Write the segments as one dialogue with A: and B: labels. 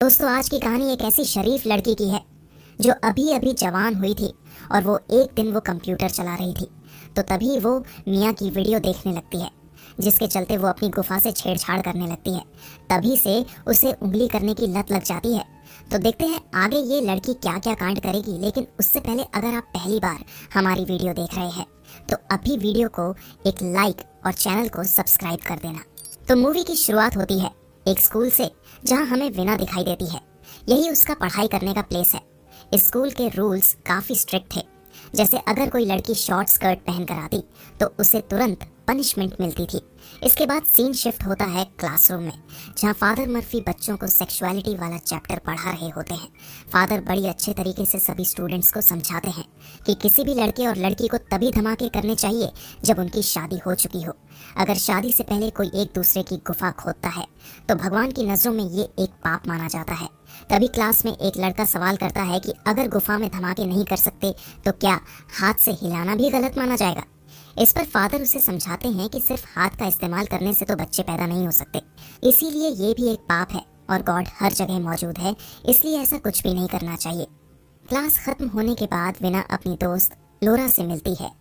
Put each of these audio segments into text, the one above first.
A: दोस्तों, आज की कहानी एक ऐसी शरीफ लड़की की है जो अभी अभी जवान हुई थी और वो एक दिन वो कंप्यूटर चला रही थी। तो तभी वो मियाँ की वीडियो देखने लगती है, जिसके चलते वो अपनी गुफा से छेड़छाड़ करने लगती है। तभी से उसे उंगली करने की लत लग जाती है। तो देखते हैं आगे ये लड़की क्या क्या कांड करेगी। लेकिन उससे पहले अगर आप पहली बार हमारी वीडियो देख रहे हैं तो अभी वीडियो को एक लाइक और चैनल को सब्सक्राइब कर देना। तो मूवी की शुरुआत होती है एक स्कूल से, जहां हमें विना दिखाई देती है। यही उसका पढ़ाई करने का प्लेस है। इस स्कूल के रूल्स काफी स्ट्रिक्ट थे। जैसे अगर कोई लड़की शॉर्ट स्कर्ट पहन कर आती तो उसे तुरंत पनिशमेंट मिलती थी। इसके बाद सीन शिफ्ट होता है क्लासरूम में, जहां फादर मर्फी बच्चों को सेक्सुअलिटी वाला चैप्टर पढ़ा रहे होते हैं। फादर बड़ी अच्छे तरीके से सभी स्टूडेंट्स को समझाते हैं कि किसी भी लड़के और लड़की को तभी धमाके करने चाहिए जब उनकी शादी हो चुकी हो। अगर शादी से पहले कोई एक दूसरे की गुफा खोदता है तो भगवान की नजरों में ये एक पाप माना जाता है। तभी क्लास में एक लड़का सवाल करता है कि अगर गुफा में धमाके नहीं कर सकते तो क्या हाथ से हिलाना भी गलत माना जाएगा। इस पर फादर उसे समझाते हैं कि सिर्फ हाथ का इस्तेमाल करने से तो बच्चे पैदा नहीं हो सकते, इसीलिए ये भी एक पाप है और गॉड हर जगह मौजूद है, इसलिए ऐसा कुछ भी नहीं करना चाहिए। क्लास खत्म होने के बाद विना अपनी दोस्त लोरा से मिलती है।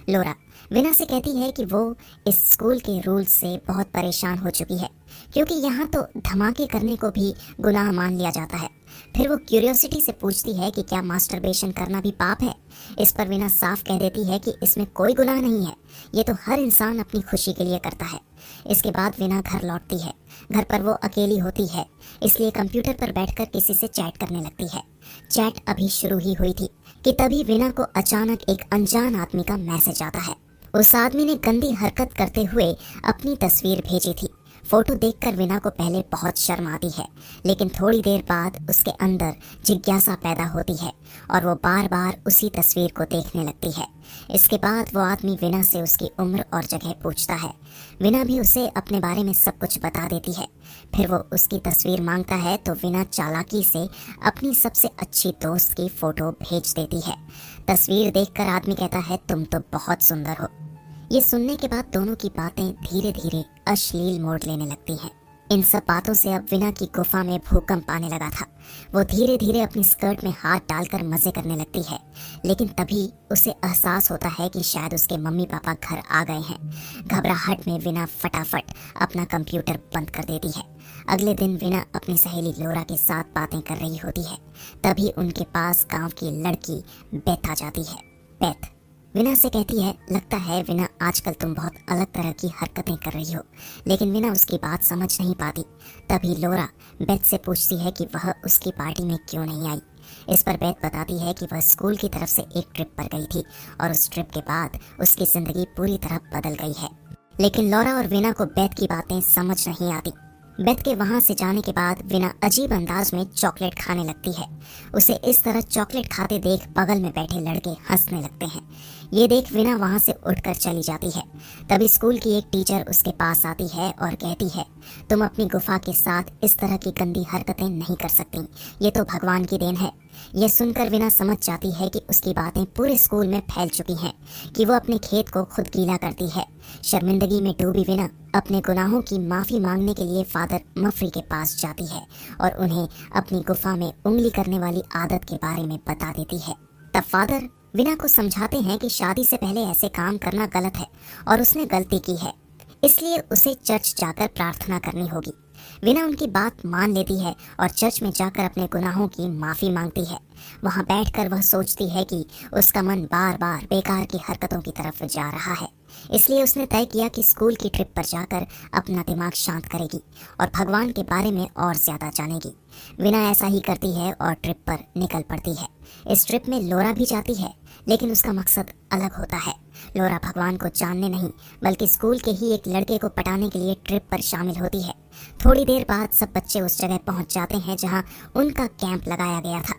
A: लोरा विना से कहती है कि वो इस स्कूल के रूल्स से बहुत परेशान हो चुकी है, क्योंकि यहाँ तो धमाके करने को भी गुनाह मान लिया जाता है। फिर वो क्यूरियोसिटी से पूछती है कि क्या मास्टरबेशन करना भी पाप है। इस पर विना साफ कह देती है कि इसमें कोई गुनाह नहीं है, ये तो हर इंसान अपनी खुशी के लिए करता है। इसके बाद विना घर लौटती है। घर पर वो अकेली होती है, इसलिए कंप्यूटर पर बैठकर किसी से चैट करने लगती है। चैट अभी शुरू ही हुई थी कि तभी विना को अचानक एक अनजान आदमी का मैसेज आता है। उस आदमी ने गंदी हरकत करते हुए अपनी तस्वीर भेजी थी। फोटो देखकर विना को पहले बहुत शर्म आती है, लेकिन थोड़ी देर बाद उसके अंदर जिज्ञासा पैदा होती है और वो बार बार उसी तस्वीर को देखने लगती है। इसके बाद वो आदमी विना से उसकी उम्र और जगह पूछता है। विना भी उसे अपने बारे में सब कुछ बता देती है। फिर वो उसकी तस्वीर मांगता है तो विना चालाकी से अपनी सबसे अच्छी दोस्त की फोटो भेज देती है। तस्वीर देखकर आदमी कहता है, तुम तो बहुत सुंदर हो। ये सुनने के बाद दोनों की बातें धीरे धीरे अश्लील मोड़ लेने लगती हैं। इन सब बातों से अब विना की गुफा में भूकंप आने लगा था। वो धीरे धीरे अपनी स्कर्ट में हाथ डालकर मजे करने लगती है, लेकिन तभी उसे एहसास होता है कि शायद उसके मम्मी पापा घर आ गए हैं। घबराहट में विना फटाफट अपना कंप्यूटर बंद कर देती है। अगले दिन विना अपनी सहेली लोरा के साथ बातें कर रही होती है। तभी उनके पास गांव की लड़की बेथ आ जाती है। बेथ विना से कहती है, लगता है विना आजकल तुम बहुत अलग तरह की हरकतें कर रही हो। लेकिन विना उसकी बात समझ नहीं पाती। तभी लोरा बेथ से पूछती है कि वह उसकी पार्टी में क्यों नहीं आई। इस पर बेथ बताती है कि वह स्कूल की तरफ से एक ट्रिप पर गई थी और उस ट्रिप के बाद उसकी जिंदगी पूरी तरह बदल गई है। लेकिन लोरा और विना को बेथ की बातें समझ नहीं आती। बेथ के वहां से जाने के बाद विना अजीब अंदाज में चॉकलेट खाने लगती है। उसे इस तरह चॉकलेट खाते देख बगल में बैठे लड़के हंसने लगते हैं। ये देख विना वहां से उठकर चली जाती है। तभी स्कूल की एक टीचर उसके पास आती है और कहती है, तुम अपनी गुफा के साथ इस तरह की गंदी हरकतें नहीं कर सकती, ये तो भगवान की देन है। यह सुनकर विना समझ जाती है कि उसकी बातें पूरे स्कूल में फैल चुकी हैं, कि वो अपने खेत को खुद गीला करती है। शर्मिंदगी में डूबी विना अपने गुनाहों की माफी मांगने के लिए फादर मफरी के पास जाती है और उन्हें अपनी गुफा में उंगली करने वाली आदत के बारे में बता देती है। तब फादर विना को समझाते हैं कि शादी से पहले ऐसे काम करना गलत है और उसने गलती की है, इसलिए उसे चर्च जाकर प्रार्थना करनी होगी। विना उनकी बात मान लेती है और चर्च में जाकर अपने गुनाहों की माफी मांगती है। वहां बैठकर वह सोचती है कि उसका मन बार बार बेकार की हरकतों की तरफ जा रहा है, इसलिए उसने तय किया कि स्कूल की ट्रिप पर जाकर अपना दिमाग शांत करेगी और भगवान के बारे में और ज्यादा जानेगी। विना ऐसा ही करती है और ट्रिप पर निकल पड़ती है। इस ट्रिप में लोरा भी जाती है, लेकिन उसका मकसद अलग होता है। लोरा भगवान को जानने नहीं बल्कि स्कूल के ही एक लड़के को पटाने के लिए ट्रिप पर शामिल होती है। थोड़ी देर बाद सब बच्चे उस जगह पहुंच जाते हैं जहां उनका कैंप लगाया गया था।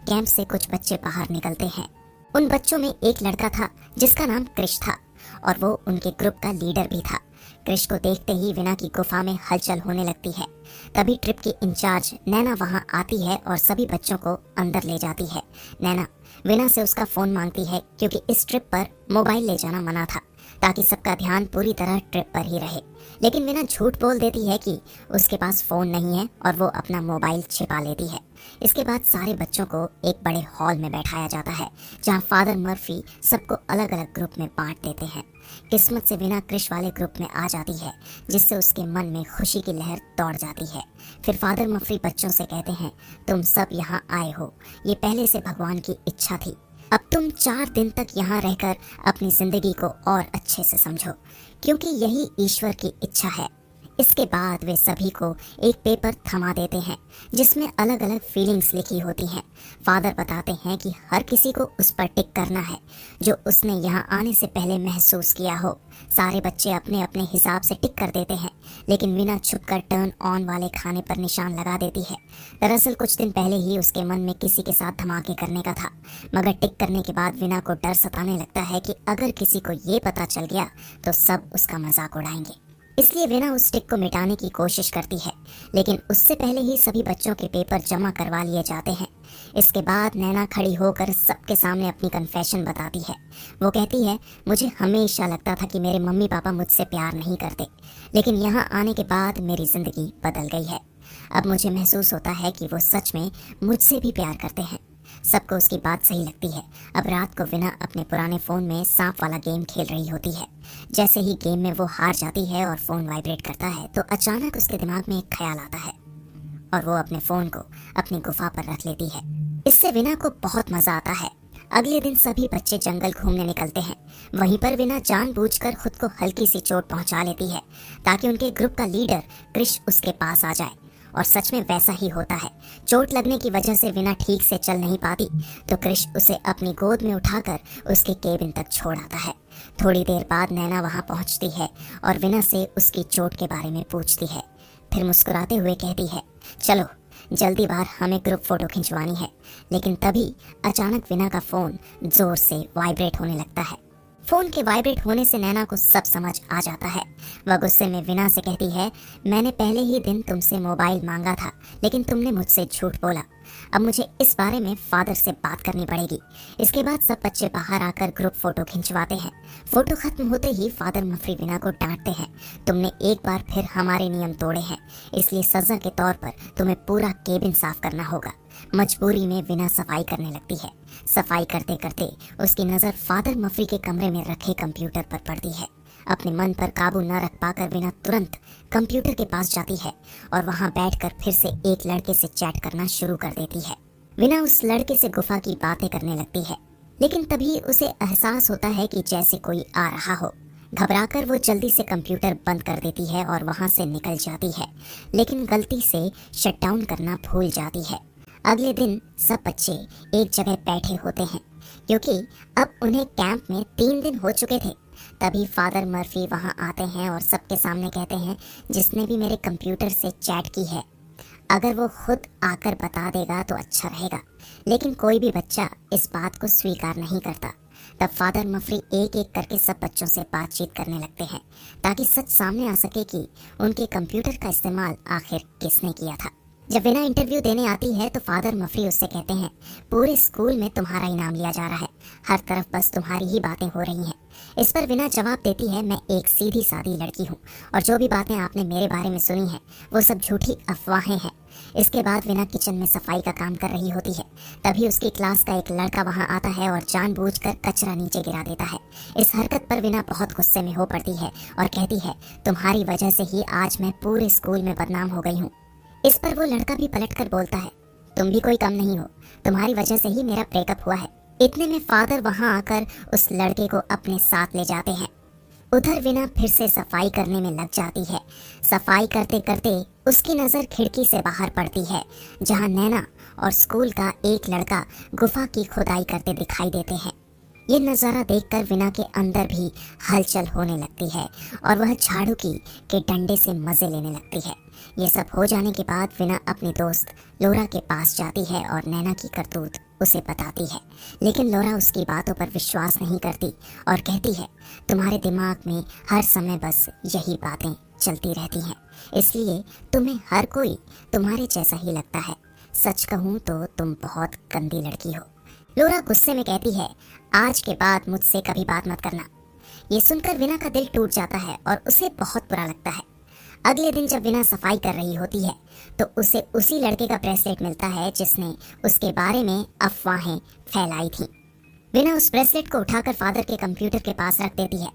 A: कैंप से कुछ बच्चे बाहर निकलते हैं। उन बच्चों में एक लड़का था जिसका नाम क्रिश था और वो उनके ग्रुप का लीडर भी था। क्रिश को देखते ही विना की गुफा में हलचल होने लगती है। तभी ट्रिप की इंचार्ज नैना वहां आती है और सभी बच्चों को अंदर ले जाती है। नैना विना से उसका फोन मांगती है, क्योंकि इस ट्रिप पर मोबाइल ले जाना मना था। ताकि सबका ध्यान पूरी तरह ट्रिप पर ही रहे। लेकिन वीना झूठ बोल देती है कि उसके पास फोन नहीं है और वो अपना मोबाइल छिपा लेती है। इसके बाद सारे बच्चों को एक बड़े हॉल में बैठाया जाता है, जहां फादर मर्फी सबको अलग अलग ग्रुप में बांट देते हैं। किस्मत से वीना क्रिश वाले ग्रुप में आ जाती है, जिससे उसके मन में खुशी की लहर दौड़ जाती है। फिर फादर मर्फी बच्चों से कहते हैं, तुम सब यहाँ आए हो, ये पहले से भगवान की इच्छा थी। अब तुम 4 दिन तक यहाँ रहकर अपनी जिंदगी को और अच्छे से समझो, क्योंकि यही ईश्वर की इच्छा है। इसके बाद वे सभी को एक पेपर थमा देते हैं, जिसमें अलग अलग फीलिंग्स लिखी होती हैं। फादर बताते हैं कि हर किसी को उस पर टिक करना है जो उसने यहाँ आने से पहले महसूस किया हो। सारे बच्चे अपने अपने हिसाब से टिक कर देते हैं, लेकिन वीना छुपकर टर्न ऑन वाले खाने पर निशान लगा देती है। दरअसल कुछ दिन पहले ही उसके मन में किसी के साथ धमाके करने का था, मगर टिक करने के बाद वीना को डर सताने लगता है कि अगर किसी को ये पता चल गया तो सब उसका मजाक उड़ाएंगे। इसलिए वीना उस टिक को मिटाने की कोशिश करती है, लेकिन उससे पहले ही सभी बच्चों के पेपर जमा करवा लिए जाते हैं। इसके बाद नैना खड़ी होकर सबके सामने अपनी कन्फेशन बताती है। वो कहती है, मुझे हमेशा लगता था कि मेरे मम्मी पापा मुझसे प्यार नहीं करते, लेकिन यहाँ आने के बाद मेरी जिंदगी बदल गई है। अब मुझे महसूस होता है कि वो सच में मुझसे भी प्यार करते हैं। सबको उसकी बात सही लगती है। अब रात को वीना अपने पुराने फोन में सांप वाला गेम खेल रही होती है। जैसे ही गेम में वो हार जाती है और फोन वाइब्रेट करता है, तो अचानक उसके दिमाग में एक ख्याल आता है और वो अपने फोन को अपनी गुफा पर रख लेती है। इससे वीना को बहुत मजा आता है। अगले दिन सभी बच्चे जंगल घूमने निकलते हैं। वहीं पर वीना जानबूझकर खुद को हल्की सी चोट पहुंचा लेती है, ताकि उनके ग्रुप का लीडर क्रिश उसके पास आ जाए। और सच में वैसा ही होता है। चोट लगने की वजह से वीना ठीक से चल नहीं पाती, तो क्रिश उसे अपनी गोद में उठाकर उसके केबिन तक छोड़ आता है। थोड़ी देर बाद नैना वहां पहुंचती है और वीना से उसकी चोट के बारे में पूछती है। फिर मुस्कुराते हुए कहती है, चलो जल्दी बाहर, हमें ग्रुप फोटो खिंचवानी है। लेकिन तभी अचानक वीना का फोन जोर से वाइब्रेट होने लगता है। फोन के वाइब्रेट होने से नैना को सब समझ आ जाता है। वह गुस्से में वीना से कहती है, मैंने पहले ही दिन तुमसे मोबाइल मांगा था, लेकिन तुमने मुझसे झूठ बोला। अब मुझे इस बारे में फादर से बात करनी पड़ेगी। इसके बाद सब बच्चे बाहर आकर ग्रुप फोटो खिंचवाते हैं। फोटो खत्म होते ही फादर मफरी वीना को डांटते हैं, तुमने एक बार फिर हमारे नियम तोड़े हैं, इसलिए सजा के तौर पर तुम्हें पूरा केबिन साफ करना होगा। मजबूरी में वीना सफाई करने लगती है। सफाई करते करते उसकी नजर फादर मफरी के कमरे में रखे कंप्यूटर पर पड़ती है। अपने मन पर काबू न रख पाकर वीना तुरंत कंप्यूटर के पास जाती है और वहां बैठकर फिर से एक लड़के से चैट करना शुरू कर देती है। वीना उस लड़के से गुफा की बातें करने लगती है, लेकिन तभी उसे एहसास होता है कि जैसे कोई आ रहा हो। घबराकर वो जल्दी से कंप्यूटर बंद कर देती है और वहां से निकल जाती है, लेकिन गलती से शटडाउन करना भूल जाती है। अगले दिन सब बच्चे एक जगह बैठे होते हैं, क्योंकि अब उन्हें कैंप में 3 दिन हो चुके थे। तभी फादर मर्फी वहां आते हैं और सबके सामने कहते हैं, जिसने भी मेरे कंप्यूटर से चैट की है, अगर वो खुद आकर बता देगा तो अच्छा रहेगा। लेकिन कोई भी बच्चा इस बात को स्वीकार नहीं करता। तब फादर मफरी एक एक करके सब बच्चों से बातचीत करने लगते हैं, ताकि सच सामने आ सके कि उनके कंप्यूटर का इस्तेमाल आखिर किसने किया था। जब वीना इंटरव्यू देने आती है तो फादर मफरी उससे कहते हैं, पूरे स्कूल में तुम्हारा इनाम लिया जा रहा है, हर तरफ बस तुम्हारी ही बातें हो रही हैं। इस पर वीना जवाब देती है, मैं एक सीधी सादी लड़की हूँ और जो भी बातें आपने मेरे बारे में सुनी हैं वो सब झूठी अफवाहें हैं। इसके बाद वीना किचन में सफाई का काम कर रही होती है। तभी उसकी क्लास का एक लड़का वहां आता है और जानबूझकर कचरा नीचे गिरा देता है। इस हरकत पर वीना बहुत गुस्से में हो पड़ती है और कहती है, तुम्हारी वजह से ही आज मैं पूरे स्कूल में बदनाम हो गई हूँ। इस पर वो लड़का भी पलटकर बोलता है, तुम भी कोई कम नहीं हो, तुम्हारी वजह से ही मेरा ब्रेकअप हुआ है। इतने में फादर वहां आकर उस लड़के को अपने साथ ले जाते हैं। उधर वीना फिर से सफाई करने में लग जाती है। सफाई करते करते उसकी नजर खिड़की से बाहर पड़ती है, जहां नैना और स्कूल का एक लड़का गुफा की खुदाई करते दिखाई देते हैं। ये नज़ारा देखकर वीना के अंदर भी हलचल होने लगती है और वह झाड़ू के डंडे से मजे लेने लगती है। ये सब हो जाने के बाद वीना अपनी दोस्त लोरा के पास जाती है और नैना की करतूत उसे बताती है, लेकिन लोरा उसकी बातों पर विश्वास नहीं करती और कहती है, तुम्हारे दिमाग में हर समय बस यही बातें चलती रहती हैं, इसलिए तुम्हें हर कोई तुम्हारे जैसा ही लगता है। सच कहूँ तो तुम बहुत गंदी लड़की हो। लोरा गुस्से में कहती है, आज के बाद मुझसे कभी बात मत करना। ये सुनकर विना का दिल टूट जाता है और उसे बहुत बुरा लगता है। अगले दिन जब विना सफाई कर रही होती है तो उसे उसी लड़के का ब्रेसलेट मिलता है जिसने उसके बारे में अफवाहें फैलाई थी। विना उस ब्रेसलेट को उठाकर फादर के कंप्यूटर के पास रख देती है।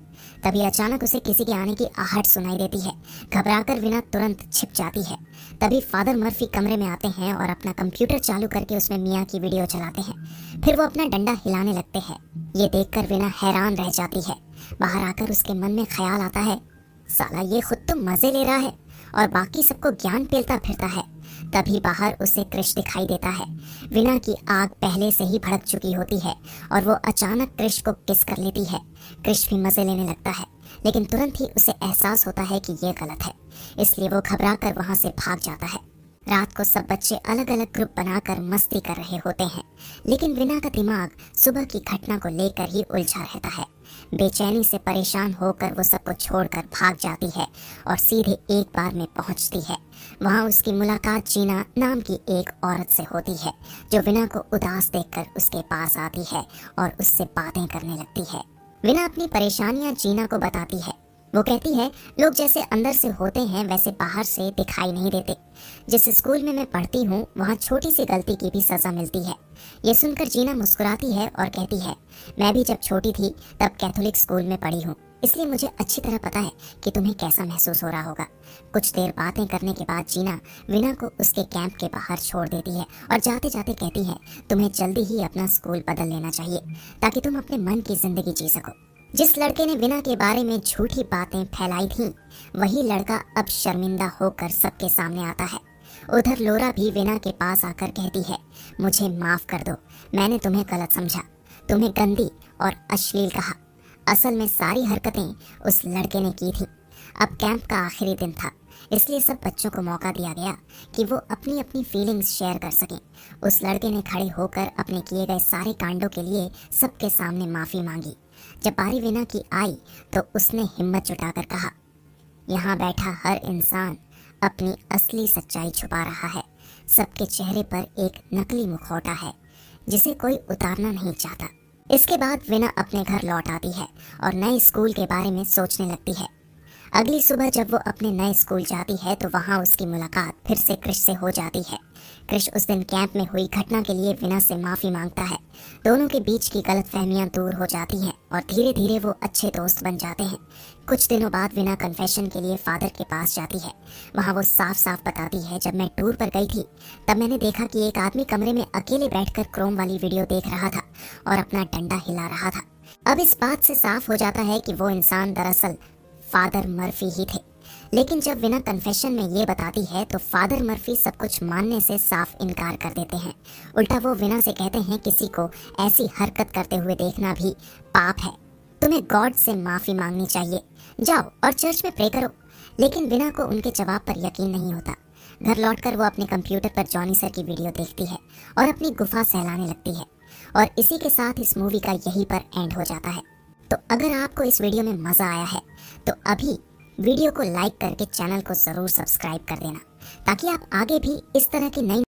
A: तभी अचानक उसे किसी के आने की आहट सुनाई देती है। घबराकर विना तुरंत छिप जाती है। तभी फादर मर्फी कमरे में आते हैं और अपना कंप्यूटर चालू करके उसमें मिया की वीडियो चलाते हैं। फिर वो अपना डंडा हिलाने लगते हैं। ये देखकर विना हैरान रह जाती है। बाहर आकर उसके मन में ख्याल आता है, साला ये खुद तो मजे ले रहा है और बाकी सबको ज्ञान पेलता फिरता है। तभी बाहर उसे क्रिश दिखाई देता है। विना की आग पहले से ही भड़क चुकी होती है और वो अचानक क्रिश को किस कर लेती है। क्रिश भी मजे लेने लगता है, लेकिन तुरंत ही उसे एहसास होता है कि ये गलत है, इसलिए वो घबराकर वहां से भाग जाता है। रात को सब बच्चे अलग अलग ग्रुप बनाकर मस्ती कर रहे होते हैं, लेकिन विना का दिमाग सुबह की घटना को लेकर ही उलझा रहता है। बेचैनी से परेशान होकर वो सबको छोड़कर भाग जाती है और सीधे एक बार में पहुंचती है। वहां उसकी मुलाकात जीना नाम की एक औरत से होती है, जो विना को उदास देखकर उसके पास आती है और उससे बातें करने लगती है। विना अपनी परेशानियां जीना को बताती है। वो कहती है, लोग जैसे अंदर से होते हैं वैसे बाहर से दिखाई नहीं देते। जिस स्कूल में मैं पढ़ती हूँ वहाँ छोटी सी गलती की भी सजा मिलती है। ये सुनकर जीना मुस्कुराती है और कहती है, मैं भी जब छोटी थी तब कैथोलिक स्कूल में पढ़ी हूँ, इसलिए मुझे अच्छी तरह पता है कि तुम्हें कैसा महसूस हो रहा होगा। कुछ देर बातें करने के बाद जीना विना को उसके कैंप के बाहर छोड़ देती है और जाते जाते कहती है, तुम्हें जल्दी ही अपना स्कूल बदल लेना चाहिए ताकि तुम अपने मन की जिंदगी जी सको। जिस लड़के ने विना के बारे में झूठी बातें फैलाई थीं, वही लड़का अब शर्मिंदा होकर सबके सामने आता है। उधर लोरा भी विना के पास आकर कहती है, मुझे माफ कर दो, मैंने तुम्हें गलत समझा, तुम्हें गंदी और अश्लील कहा। असल में सारी हरकतें उस लड़के ने की थी। अब कैंप का आखिरी दिन था, इसलिए सब बच्चों को मौका दिया गया कि वो अपनी अपनी फीलिंग्स शेयर कर सकें। उस लड़के ने खड़े होकर अपने किए गए सारे कांडों के लिए सबके सामने माफी मांगी। जब बारी विना की आई तो उसने हिम्मत जुटाकर कहा, यहाँ बैठा हर इंसान अपनी असली सच्चाई छुपा रहा है। सबके चेहरे पर एक नकली मुखौटा है जिसे कोई उतारना नहीं चाहता। इसके बाद विना अपने घर लौट आती है और नए स्कूल के बारे में सोचने लगती है। अगली सुबह जब वो अपने नए स्कूल जाती है तो वहाँ उसकी मुलाकात फिर से क्रिश से हो जाती है। क्रिश उस दिन कैंप में हुई घटना के लिए विना से माफी मांगता है। दोनों के बीच की गलतफहमियां दूर हो जाती हैं और धीरे धीरे वो अच्छे दोस्त बन जाते हैं। कुछ दिनों बाद विना कन्फेशन के लिए फादर के पास जाती है। वहाँ वो साफ साफ बताती है, जब मैं टूर पर गई थी तब मैंने देखा कि एक आदमी कमरे में अकेले बैठकर क्रोम वाली वीडियो देख रहा था और अपना डंडा हिला रहा था। अब इस बात से साफ हो जाता है कि वो इंसान दरअसल फादर मर्फी ही थे। लेकिन जब विना कन्फेशन में ये बताती है तो फादर मर्फी सब कुछ मानने से साफ इनकार कर देते हैं। उल्टा वो विना से कहते हैं, किसी को ऐसी हरकत करते हुए देखना भी पाप है, तुम्हें गॉड से माफी मांगनी चाहिए, जाओ और चर्च में प्रे करो। लेकिन विना को उनके जवाब पर यकीन नहीं होता। घर लौटकर वो अपने कंप्यूटर पर जॉनी सर की वीडियो देखती है और अपनी गुफा सहलाने लगती है। और इसी के साथ इस मूवी का यहीं पर एंड हो जाता है। तो अगर आपको इस वीडियो में मजा आया है तो अभी वीडियो को लाइक करके चैनल को जरूर सब्सक्राइब कर देना, ताकि आप आगे भी इस तरह की नई